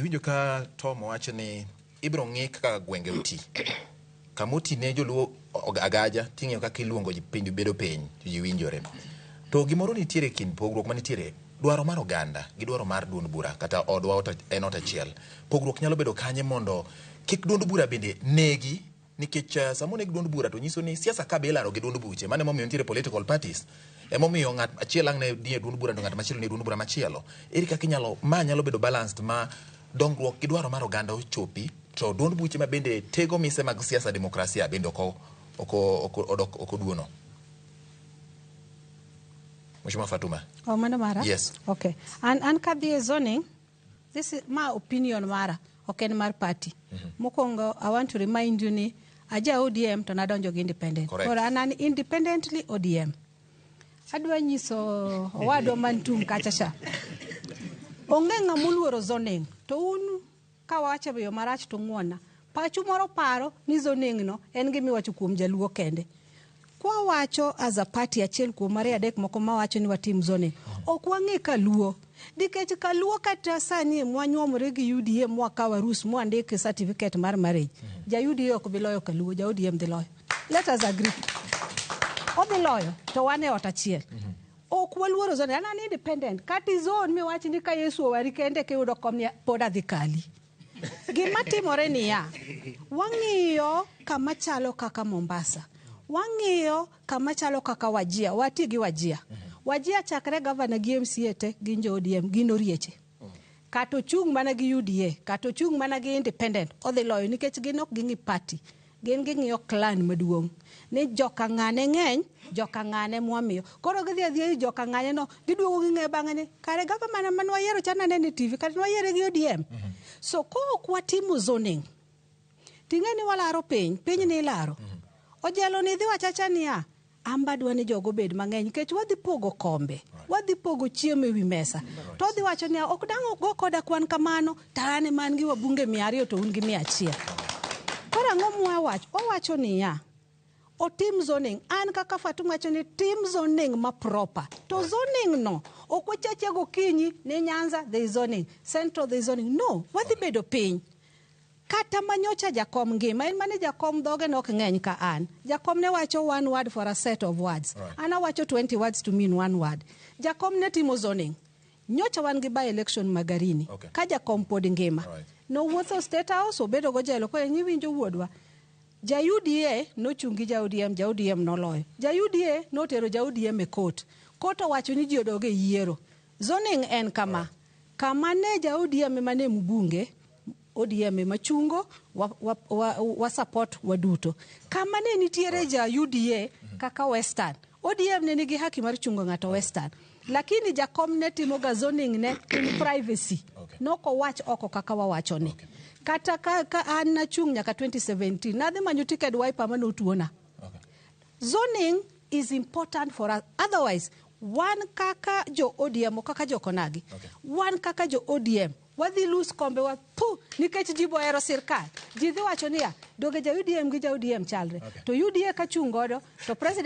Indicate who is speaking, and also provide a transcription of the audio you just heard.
Speaker 1: Iwinjo ka Tom wacho ni ibro ng'i kaka gwenge oti. Kamoti ne joluo agaja ting'eyo kaka iluongo piny bedo piny ji winjore. To gimoro nitiere kind pogruok manitiere dwaro mar oganda gi dwaro mar duond bura kata odwa en ot achiel. Pogruok nyalo bedo kanye mondo kik duond bura bende negi nikech samo neg duond bura to nyiso ni siasa ka be ilaro gi duond buche. Mane momiyo nitiere political parties. Emomiyo ng'at achiel ang' ne nie duond bura to ng'at machielo nie duond bura machielo. Eri kaka nyalo bedo balanced ma dongruok gi dwaro mar oganda ochopi to duond buche ma bende tego mise mag siasa demokrasia bende oko duono. Mheshimiwa Fatuma.
Speaker 2: Oh, Madam Mara?
Speaker 1: Yes.
Speaker 2: Okay. And kadhi zoning, this is my opinion Mara, okay, mar party. Mokongo, I want to remind you ni aja ODM to nadonjo gi independent.
Speaker 1: Correct.
Speaker 2: Or an independently ODM. Adwa nyiso wado mantum kachacha. Onge ngamuluoro zoning. To un kawacha beyo marach to ng'wona. Pachu moro paro ni zoning no en gimi wacho kuom jaluo kende. Kwa wacho as a party achiel kuom ariyo adek moko ma wacho ni watim zoning. Ok wang'e kaluo. Nikech kaluo kata sani mwanyuomre gi UDA mwakawa rus mwandike certificate mar marriage. Ja UDA ok biloyo kaluo, ja ODM dhi loyo. Let us agree. Odhi loyo to wane ot achiel. Ok waluoro zoning. An independent. Kati zone mi wachi ni ka Yesu owari kende ke yudo kom ni poda dhi kali. Gima timore niya. Wang'iyo kama chalo kaka Mombasa. Wang'iyo kama chalo kaka Wajia. Wati gi Wajia. Wajia chakre governor gi MCA te gin jo ODM gin orieche. Kato chung mana gi UDA, kato chung mana gi independent, odhi loyo nikech gin ok ging'i party. Gin ging'iyo clan maduong'. Ni joka ng'ane ng'eny, joka ng'ane mwamiyo. Koro gidhi adhiya joka ng'ane no, giduogo ging'e bang'e ni kare governor manwa yiero chana nene TV, kare nwa yiere gi ODM. So ko ok watimo zoning. Ting'e ni walaro piny ni ilaro. Ojelo ni dhi wachacha niya, amba dwa ni jogo bed mang'eny kech wadhi pogo kombe, wadhi pogo chiemo ewi mesa. To dhi wacho niya, ok dang' go koda kwan kamano, tane man gi wabunge 200 to un gi 100. Kora ng'o wacho? Owacho niya, otim zoning. An kaka Fatuma wacho ni tim zoning ma proper. To zoning no, ok wachache gokinyi ni Nyanza there is zoning, Central there is zoning. No, wadhi bedo piny. Kata manyocha jakom ngima, en mane jakom dhoge nok ng'eny ka an. Jakom ne wacho one word for a set of words. Right. Ana wacho 20 words to mean one word. Jakom ne timo zoning. Nyocha wan gi by election Magarini. Okay. Ka jakom pod ngima. Right. No wuotho State House obedo go jelo ko enyi winjo wuodwa. Ja UDA no chungi ja ODM no loyo. Ja UDA no tero ja ODM e court. Court wacho ni ji odoge yiero. Zoning en kama. Right. Kama ne ja ODM mane mbunge ODM machungo wa support waduto. Kama ne nitiere ja UDA kaka Western. ODM ne nigi haki mar chungo ng'ato Western. Lakini jakom ne timo ga zoning ne in privacy. Okay. Noko wach oko kaka wawacho ni. Okay. Kata ka an na chung nyaka 2017. Nadhi manyo ticket wiper mano tuona. Okay. Zoning is important for us. Otherwise, one kaka jo ODM kaka jo Konagi. Okay. One kaka jo ODM. Wadhi lose kombe wa pu nikech jibo ero sirkal. Jidhi wacho niya, doge ja UDM gi ja ODM chalre. Okay. To UDA ka chung godo to president